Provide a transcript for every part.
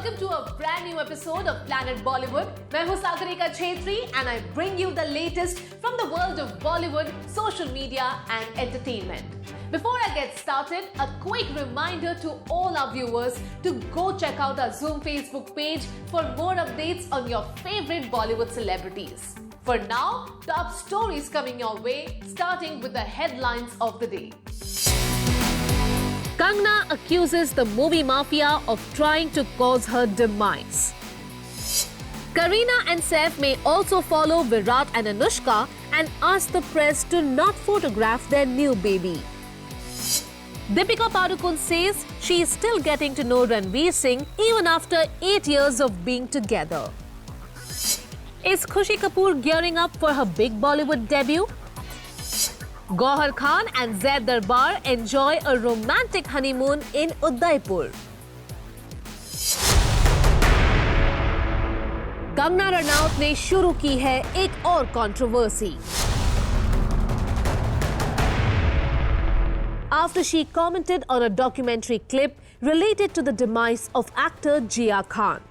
welcome to a brand new episode of Planet Bollywood. मैं हूँ Sagarika Chhetri and I bring you the latest from the world of Bollywood, social media and entertainment. Before I get started, a quick reminder to all our viewers to go check out our Zoom Facebook page for more updates on your favorite Bollywood celebrities. For now, top stories coming your way, starting with the headlines of the day. Kangna accuses the movie mafia of trying to cause her demise. Kareena and Saif may also follow Virat and Anushka and ask the press to not photograph their new baby. Deepika Padukone says she is still getting to know Ranveer Singh even after 8 years of being together. Is Khushi Kapoor gearing up for her big Bollywood debut? Gauhar Khan and Zaid Darbar enjoy a romantic honeymoon in Udaipur. Kangana Ranaut ने शुरू की है एक और controversy. After she commented on a documentary clip related to the demise of actor Jia Khan.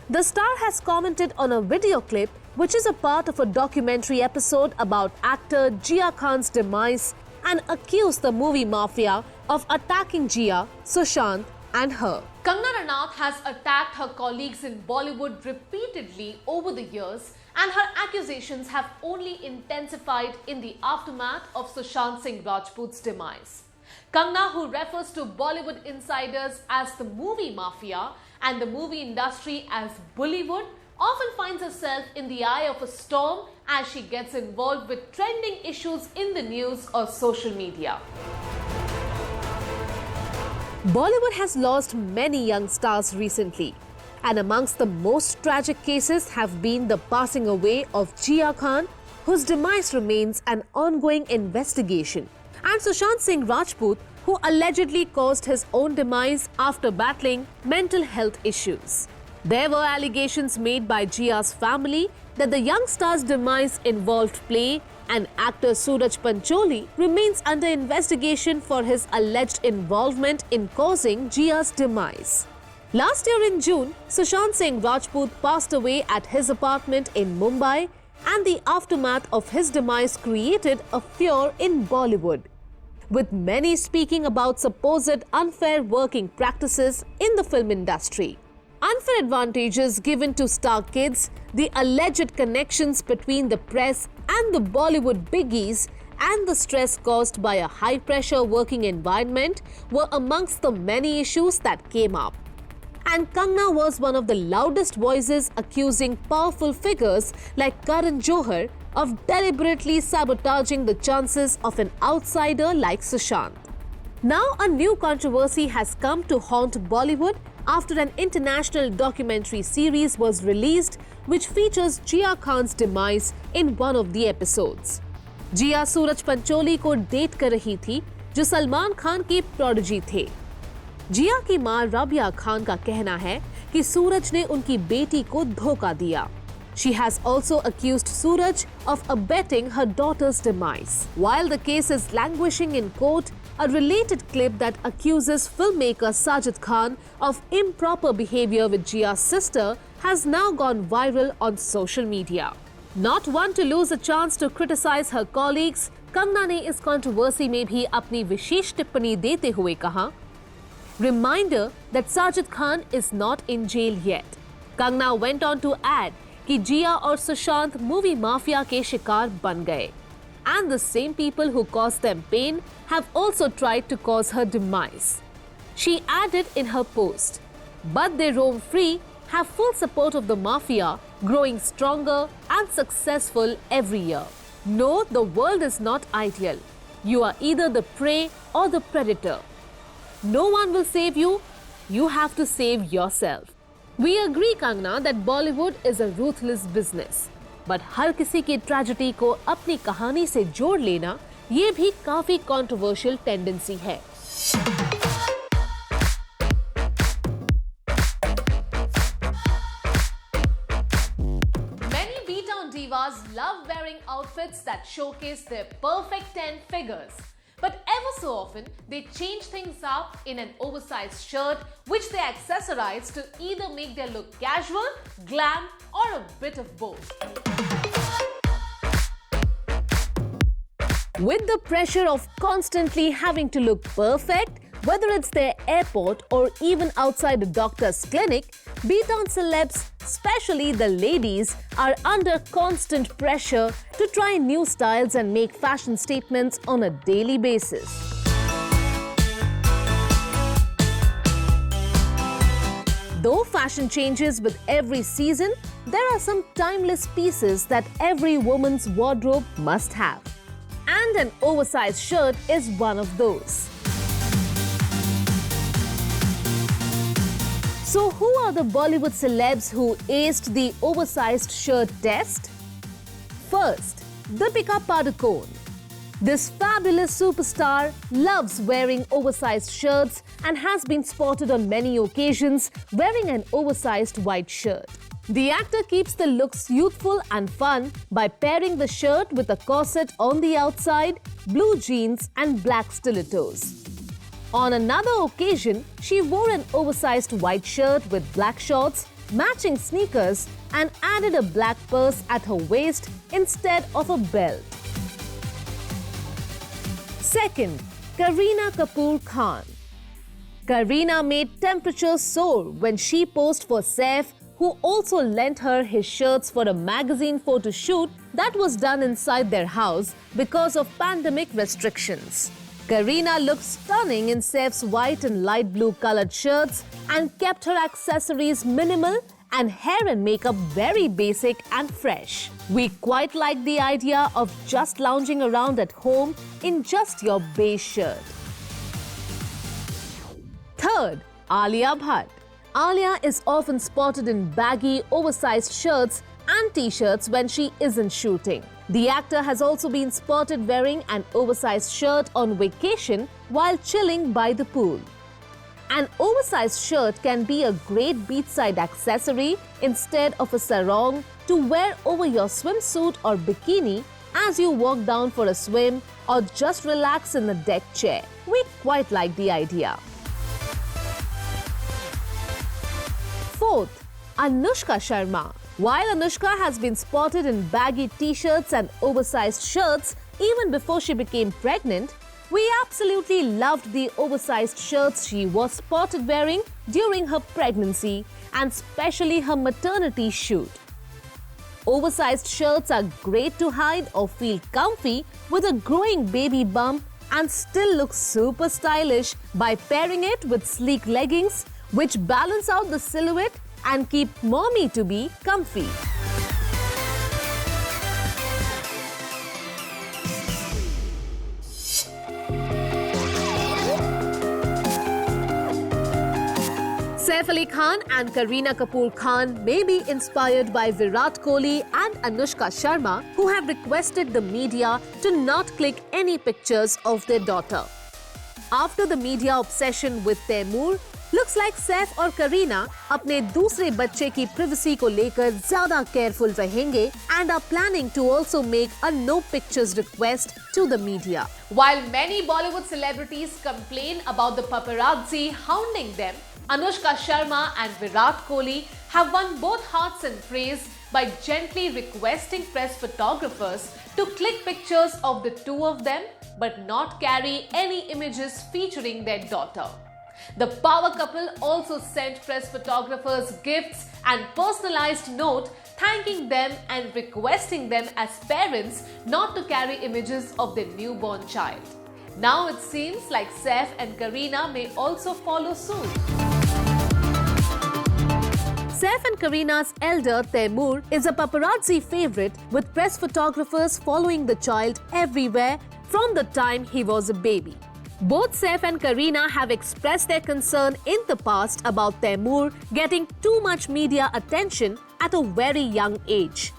The star has commented on a video clip which is a part of a documentary episode about actor Jia Khan's demise and accused the movie mafia of attacking Jia, Sushant and her. Kangna Ranaut has attacked her colleagues in Bollywood repeatedly over the years and her accusations have only intensified in the aftermath of Sushant Singh Rajput's demise. Kangna, who refers to Bollywood insiders as the movie mafia and the movie industry as Bollywood, often finds herself in the eye of a storm as she gets involved with trending issues in the news or social media. Bollywood has lost many young stars recently, and amongst the most tragic cases have been the passing away of Jia Khan, whose demise remains an ongoing investigation, and Sushant Singh Rajput, who allegedly caused his own demise after battling mental health issues. There were allegations made by Jia's family that the young star's demise involved play, and actor Suraj Pancholi remains under investigation for his alleged involvement in causing Jia's demise. Last year in June, Sushant Singh Rajput passed away at his apartment in Mumbai, and the aftermath of his demise created a furor in Bollywood, with many speaking about supposed unfair working practices in the film industry. Unfair advantages given to star kids, the alleged connections between the press and the Bollywood biggies, and the stress caused by a high-pressure working environment were amongst the many issues that came up. And Kangna was one of the loudest voices accusing powerful figures like Karan Johar of deliberately sabotaging the chances of an outsider like Sushant. Now a new controversy has come to haunt Bollywood after an international documentary series was released which features Jia Khan's demise in one of the episodes. Jia सूरज पंचोली को date कर रही थी जो सलमान खान के prodigy थे. जिया की मां राबिया खान का कहना है कि सूरज ने उनकी बेटी को धोखा दिया. She has also accused Suraj of abetting her daughter's demise. While the case is languishing in court, a related clip that accuses filmmaker Sajid Khan of improper behavior with Jia's sister has now gone viral on social media. Not one to lose a chance to criticize her colleagues, Kangna ने इस controversy में भी अपनी विशेष टिप्पणी देते हुए कहा, Reminder that Sajid Khan is not in jail yet. Kangna went on to add कि जिया और सुशांत मूवी माफिया के शिकार बन गए. And the same people who caused them pain have also tried to cause her demise. She added in her post, but they roam free, have full support of the mafia, growing stronger and successful every year. No, the world is not ideal. You are either the prey or the predator. No one will save you. You have to save yourself. We agree, Kangna, that Bollywood is a ruthless business. But हर किसी की tragedy को अपनी कहानी से जोड़ लेना ये भी काफी कंट्रोवर्शियल टेंडेंसी है. Many B-Town divas love wearing outfits that showcase their perfect 10 figures. But ever so often, they change things up in an oversized shirt, which they accessorize to either make their look casual, glam, or a bit of both. With the pressure of constantly having to look perfect, whether it's their airport or even outside a doctor's clinic, B-Town celebs, especially the ladies, are under constant pressure to try new styles and make fashion statements on a daily basis. Though fashion changes with every season, there are some timeless pieces that every woman's wardrobe must have. And an oversized shirt is one of those. So who are the Bollywood celebs who aced the oversized shirt test? First, Deepika Padukone. This fabulous superstar loves wearing oversized shirts and has been spotted on many occasions wearing an oversized white shirt. The actor keeps the looks youthful and fun by pairing the shirt with a corset on the outside, blue jeans and black stilettos. On another occasion, she wore an oversized white shirt with black shorts, matching sneakers and added a black purse at her waist instead of a belt. Second, Kareena Kapoor Khan. Kareena made temperatures soar when she posed for Saif, who also lent her his shirts for a magazine photo shoot that was done inside their house because of pandemic restrictions. Kareena looked stunning in Saif's white and light blue colored shirts and kept her accessories minimal and hair and makeup very basic and fresh. We quite like the idea of just lounging around at home in just your beige shirt. Third, Alia Bhatt. Alia is often spotted in baggy, oversized shirts and t-shirts when she isn't shooting. The actor has also been spotted wearing an oversized shirt on vacation while chilling by the pool. An oversized shirt can be a great beachside accessory instead of a sarong to wear over your swimsuit or bikini as you walk down for a swim or just relax in the deck chair. We quite like the idea. Fourth, Anushka Sharma. While Anushka has been spotted in baggy t-shirts and oversized shirts even before she became pregnant, we absolutely loved the oversized shirts she was spotted wearing during her pregnancy and especially her maternity shoot. Oversized shirts are great to hide or feel comfy with a growing baby bump and still look super stylish by pairing it with sleek leggings which balance out the silhouette and keep mommy to be comfy. Saif Ali Khan and Kareena Kapoor Khan may be inspired by Virat Kohli and Anushka Sharma, who have requested the media to not click any pictures of their daughter. After the media obsession with Taimur, looks like Saif और करीना अपने दूसरे बच्चे की privacy को लेकर ज्यादा careful रहेंगे and are planning to also make a no pictures request to the media. While many Bollywood celebrities complain about the paparazzi hounding them, Anushka Sharma and Virat Kohli have won both hearts and praise by gently requesting press photographers to click pictures of the two of them but not carry any images featuring their daughter. The power couple also sent press photographers gifts and personalized note thanking them and requesting them as parents not to carry images of their newborn child. Now it seems like Saif and Kareena may also follow suit. Saif and Kareena's elder Taimur is a paparazzi favorite with press photographers following the child everywhere from the time he was a baby. Both Saif and Kareena have expressed their concern in the past about Taimur getting too much media attention at a very young age.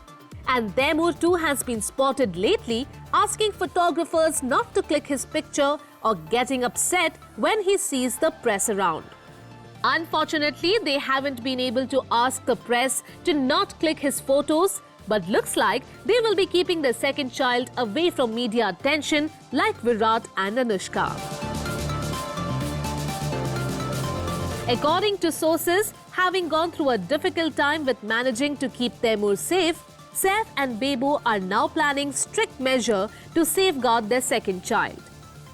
And Taimur too has been spotted lately asking photographers not to click his picture or getting upset when he sees the press around. Unfortunately, they haven't been able to ask the press to not click his photos, But looks like they will be keeping their second child away from media attention like Virat and Anushka. According to sources, having gone through a difficult time with managing to keep Taimur safe, Saif and Bebo are now planning strict measure to safeguard their second child.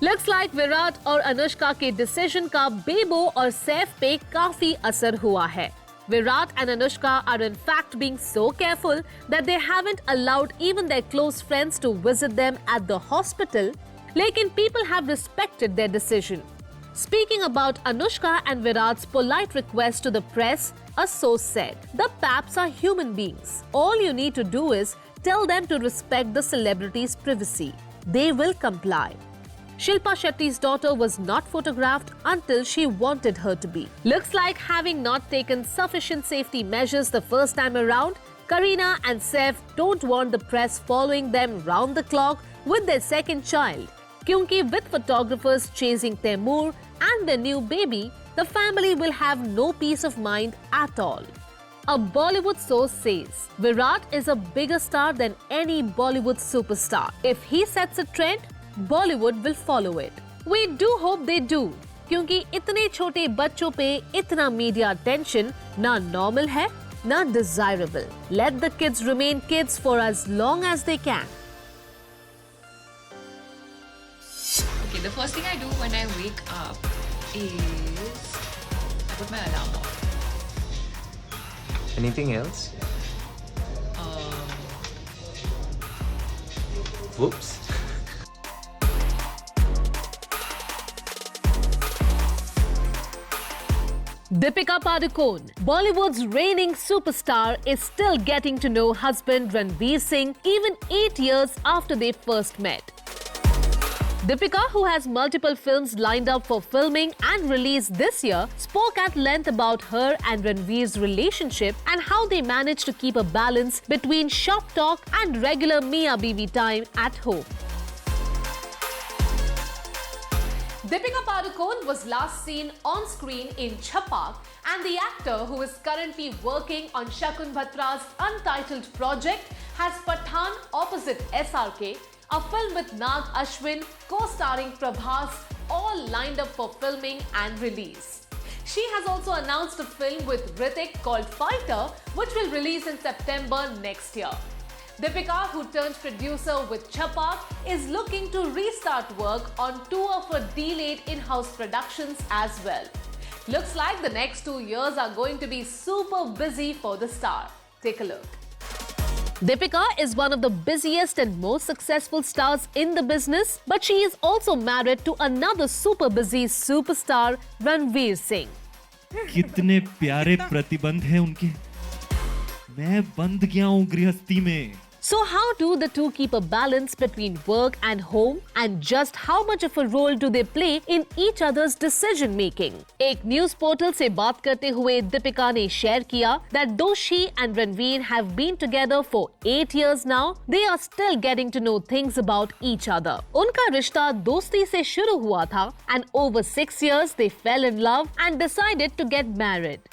Looks like Virat और अनुष्का के decision का बेबो और सैफ पे काफी असर हुआ है. Virat and Anushka are in fact being so careful that they haven't allowed even their close friends to visit them at the hospital. Lekin people have respected their decision. Speaking about Anushka and Virat's polite request to the press, a source said, "The Paps are human beings. All you need to do is tell them to respect the celebrity's privacy. They will comply." Shilpa Shetty's daughter was not photographed until she wanted her to be. Looks like having not taken sufficient safety measures the first time around, Kareena and Saif don't want the press following them round the clock with their second child. Kyunki with photographers chasing Taimur and their new baby, the family will have no peace of mind at all. A Bollywood source says, Virat is a bigger star than any Bollywood superstar. If he sets a trend, Bollywood will follow it. We do hope they do, क्योंकि इतने छोटे बच्चों पे इतना media attention ना normal है ना desirable. Let the kids remain kids for as long as they can. Okay, the first thing I do when I wake up is I put my alarm on. Anything else? Whoops. Deepika Padukone, Bollywood's reigning superstar, is still getting to know husband Ranveer Singh even 8 years after they first met. Deepika, who has multiple films lined up for filming and release this year, spoke at length about her and Ranveer's relationship and how they managed to keep a balance between shop talk and regular Mia Bibi time at home. Deepika Padukone was last seen on screen in Chhapak, and the actor, who is currently working on Shakun Bhatra's untitled project, has Pathaan opposite SRK, a film with Nag Ashwin co-starring Prabhas, all lined up for filming and release. She has also announced a film with Hrithik called Fighter, which will release in September next year. Deepika, who turned producer with Chhapak, is looking to restart work on two of her delayed in-house productions as well. Looks like the next 2 years are going to be super busy for the star. Take a look. Deepika is one of the busiest and most successful stars in the business, but she is also married to another super busy superstar, Ranveer Singh. कितने प्यारे प्रतिबंध हैं उनके. मैं बंध गया हूँ गृहस्थी में. So how do the two keep a balance between work and home, and just how much of a role do they play in each other's decision making? एक न्यूज पोर्टल से बात करते हुए दीपिका ने शेयर किया that though she and Ranveer have been together for 8 years now, they are still getting to know things about each other. उनका रिश्ता दोस्ती से शुरू हुआ था, and over 6 years they fell in love and decided to get married.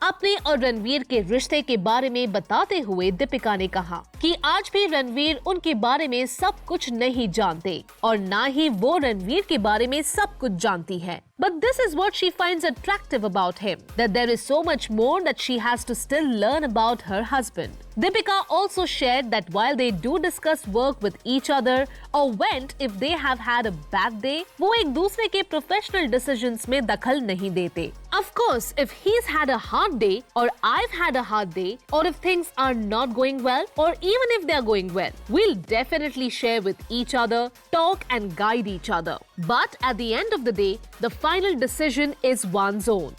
अपने और रणवीर के रिश्ते के बारे में बताते हुए दीपिका ने कहा कि आज भी रणवीर उनके बारे में सब कुछ नहीं जानते और ना ही वो रणवीर के बारे में सब कुछ जानती है. But this is what she finds attractive about him, that there is so much more that she has to still learn about her husband. Deepika also shared that while they do discuss work with each other or vent if they have had a bad day, वो एक दूसरे के professional decisions में दखल नहीं देते. Of course, if he's had a hard day or I've had a hard day, or if things are not going well or even if they're going well, we'll definitely share with each other, talk and guide each other. But at the end of the day, the final decision is one's own.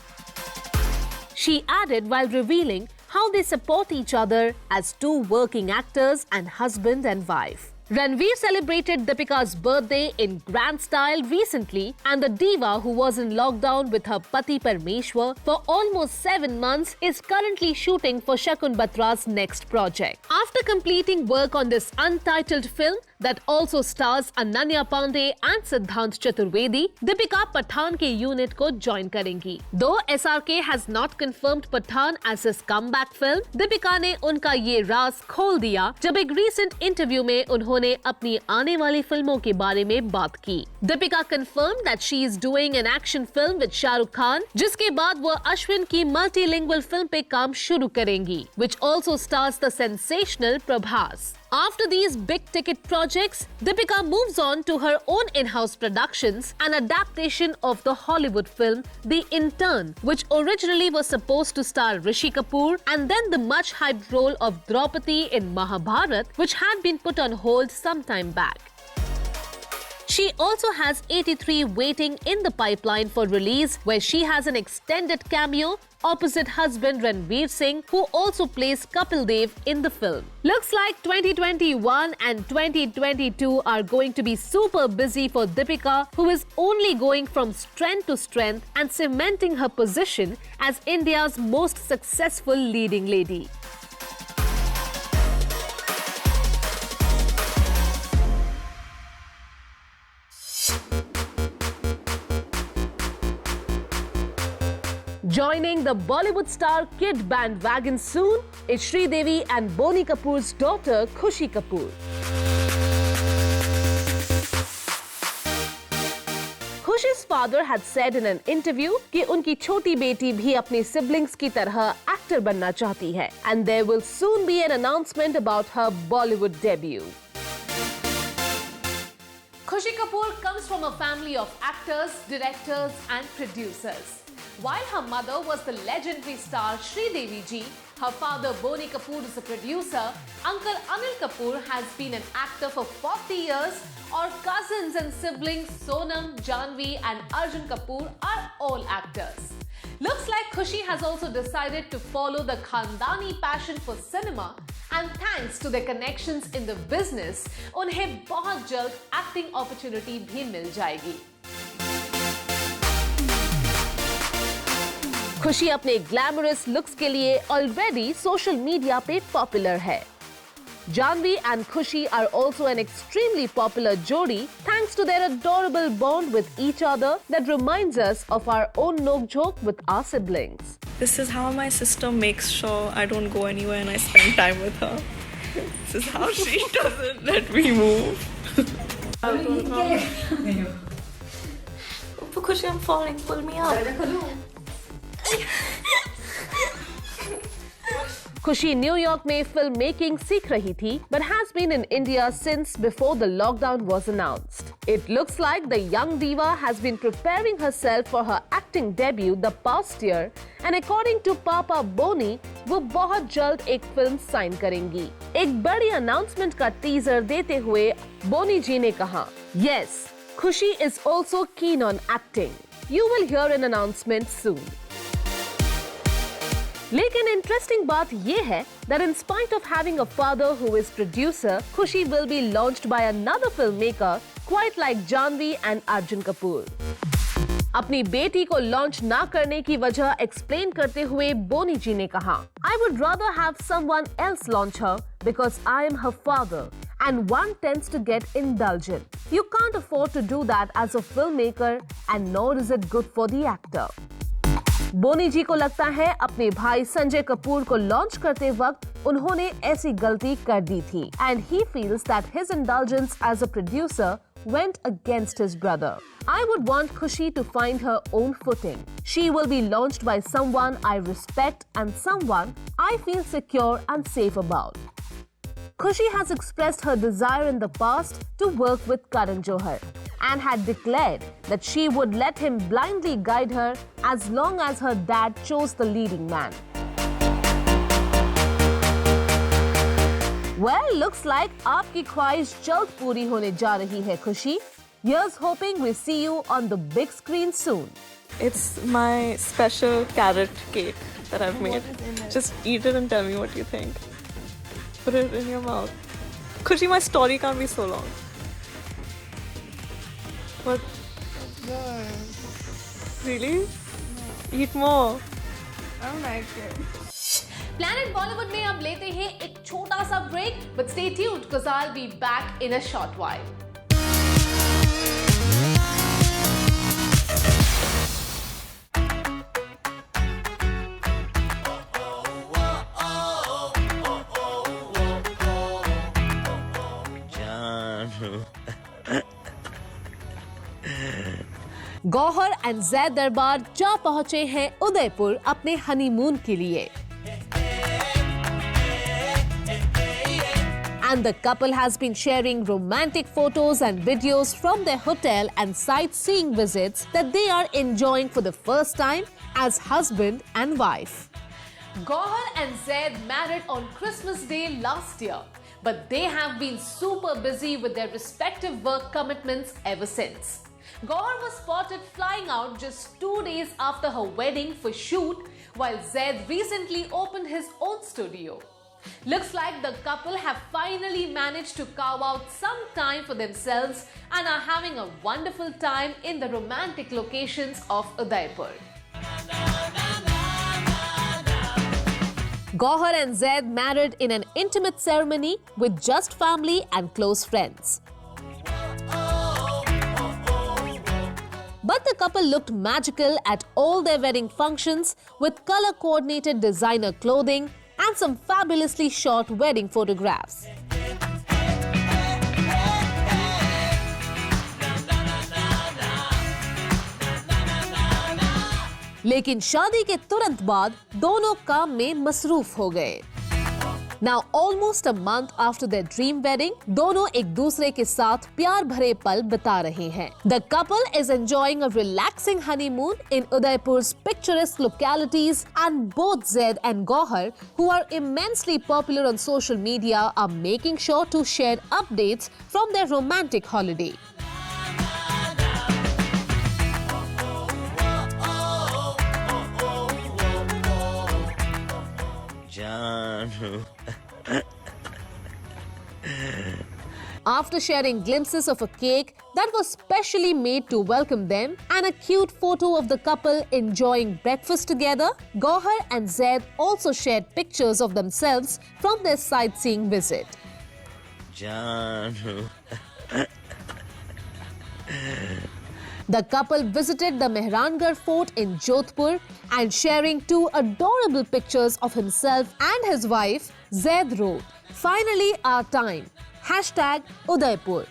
She added while revealing how they support each other as two working actors and husband and wife. Ranveer celebrated Deepika's birthday in grand style recently, and the diva, who was in lockdown with her pati Parmeshwar for almost 7 months, is currently shooting for Shakun Batra's next project. After completing work on this untitled film that also stars Ananya Pandey and Siddhant Chaturvedi, Deepika Pathaan के unit को join करेंगी. Though SRK has not confirmed Pathaan as his comeback film, Deepika ने उनका ये राज खोल दिया जब एक recent interview में उन्होंने अपनी आने वाली फिल्मों के बारे में बात की. Deepika confirmed that she is doing an action film with Shah Rukh Khan, जिसके बाद वो अश्विन की multilingual film पे काम शुरू करेंगी, which also stars the sensational Prabhas. After these big-ticket projects, Deepika moves on to her own in-house productions, an adaptation of the Hollywood film The Intern, which originally was supposed to star Rishi Kapoor, and then the much-hyped role of Draupadi in Mahabharat, which had been put on hold some time back. She also has 83 waiting in the pipeline for release, where she has an extended cameo opposite husband Ranveer Singh, who also plays Kapil Dev in the film. Looks like 2021 and 2022 are going to be super busy for Deepika, who is only going from strength to strength and cementing her position as India's most successful leading lady. Joining the Bollywood star kid bandwagon soon is Sridevi and Boney Kapoor's daughter Khushi Kapoor. Khushi's father had said in an interview कि उनकी छोटी बेटी भी अपने siblings की तरह actor बनना चाहती है, and there will soon be an announcement about her Bollywood debut. Khushi Kapoor comes from a family of actors, directors and producers. While her mother was the legendary star Sridevi Ji, her father Boney Kapoor is a producer, Uncle Anil Kapoor has been an actor for 40 years, और cousins and siblings Sonam, Janhvi and Arjun Kapoor are all actors. Looks like Khushi has also decided to follow the Khandani passion for cinema, and thanks to their connections in the business, उन्हें बहुत जल्द acting opportunity भी मिल जाएगी. खुशी अपने glamorous looks के लिए already social media पे पॉपुलर है. Janhvi and Khushi are also an extremely popular jodi thanks to their adorable bond with each other that reminds us of our own nok-jhok with our siblings. This is how my sister makes sure I don't go anywhere and I spend time with her. This is how she doesn't let me move. Khushi, I'm falling. Pull me up. खुशी New York में film making सीख रही थी, but has been in India since before the lockdown was announced. It looks like the young diva has been preparing herself for her acting debut the past year, and according to Papa Boney, वो बहुत जल्द एक film sign करेंगी. एक बड़ी announcement का teaser देते हुए बोनी जी ने कहा, "Yes, Khushi is also keen on acting. You will hear an announcement soon." लेकिन इंटरेस्टिंग बात ये है that in spite of having a father who is producer, Khushi will be launched by another filmmaker quite like Janhvi and Arjun Kapoor. अपनी बेटी को launch ना करने की वजह एक्सप्लेन करते हुए बोनी जी ने कहा, I would rather have someone else launch her because I am her father and one tends to get indulgent. You can't afford to do that as a filmmaker and nor is it good for the actor. बोनी जी को लगता है अपने भाई संजय कपूर को launch करते वक्त उन्होंने ऐसी गलती कर दी थी, and he feels that his indulgence as a producer went against his brother. I would want Khushi to find her own footing. She will be launched by someone I respect and someone I feel secure and safe about. Khushi has expressed her desire in the past to work with Karan Johar and had declared that she would let him blindly guide her as long as her dad chose the leading man. Well, looks like आपकी ख्वाहिश जल्द पूरी होने जा रही है खुशी. Here's hoping we see you on the big screen soon. It's my special carrot cake that I've made. Just eat it and tell me what you think. Put it in your mouth. Khushi, my story can't be so long. What? Really? Eat more. I don't like it. Planet Bollywood में अब लेते हैं एक छोटा सा break, but stay tuned because I'll be back in a short while. Gauhar and Zaid दरबार जा पहुंचे हैं उदयपुर अपने हनीमून के लिए. And the couple has been sharing romantic photos and videos from their hotel and sightseeing visits that they are enjoying for the first time as husband and wife. Gauhar and Zaid married on Christmas Day last year, but they have been super busy with their respective work commitments ever since. Gauhar was spotted flying out just 2 days after her wedding for shoot, while Zaid recently opened his own studio. Looks like the couple have finally managed to carve out some time for themselves and are having a wonderful time in the romantic locations of Udaipur. Gauhar and Zaid married in an intimate ceremony with just family and close friends. But the couple looked magical at all their wedding functions with color-coordinated designer clothing and some fabulously shot wedding photographs. लेकिन शादी के तुरंत बाद दोनों काम में मसरूफ हो गए. Now almost a month after their dream wedding, दोनों एक दूसरे के साथ प्यार भरे पल बिता रहे हैं. The couple is enjoying a relaxing honeymoon in Udaipur's picturesque localities, and both Zaid and Gauhar, who are immensely popular on social media, are making sure to share updates from their romantic holiday. After sharing glimpses of a cake that was specially made to welcome them and a cute photo of the couple enjoying breakfast together, Gauhar and Zaid also shared pictures of themselves from their sightseeing visit. The couple visited the Mehrangarh Fort in Jodhpur and sharing 2 adorable pictures of himself and his wife, Zaid wrote, "Finally our time. #Udaipur."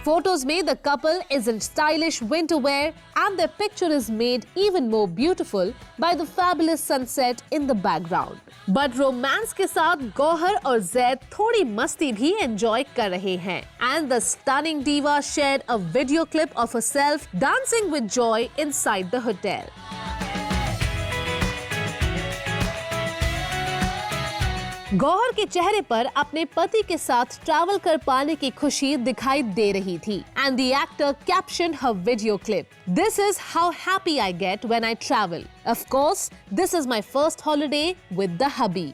Photos में the couple is in stylish winter wear and their picture is made even more beautiful by the fabulous sunset in the background. But romance के साथ गौहर और जैद थोड़ी मस्ती भी enjoy कर रहे हैं. And the stunning diva shared a video clip of herself dancing with joy inside the hotel. Gauhar के चेहरे पर अपने पति के साथ ट्रैवल कर पाने की खुशी दिखाई दे रही थी. And the actor captioned her video clip, "This is how happy I get when I travel. Of course, this is my first holiday with the hubby."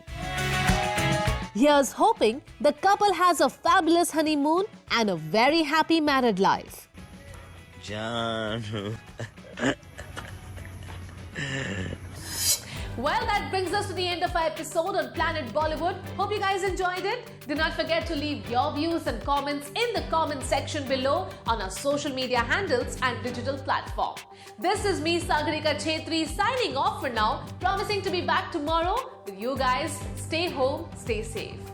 Here's hoping the couple has a fabulous honeymoon and a very happy married life. Well, that brings us to the end of our episode on Planet Bollywood. Hope you guys enjoyed it. Do not forget to leave your views and comments in the comment section below on our social media handles and digital platform. This is me, Sagarika Chhetri, signing off for now, promising to be back tomorrow with you guys. Stay home, stay safe.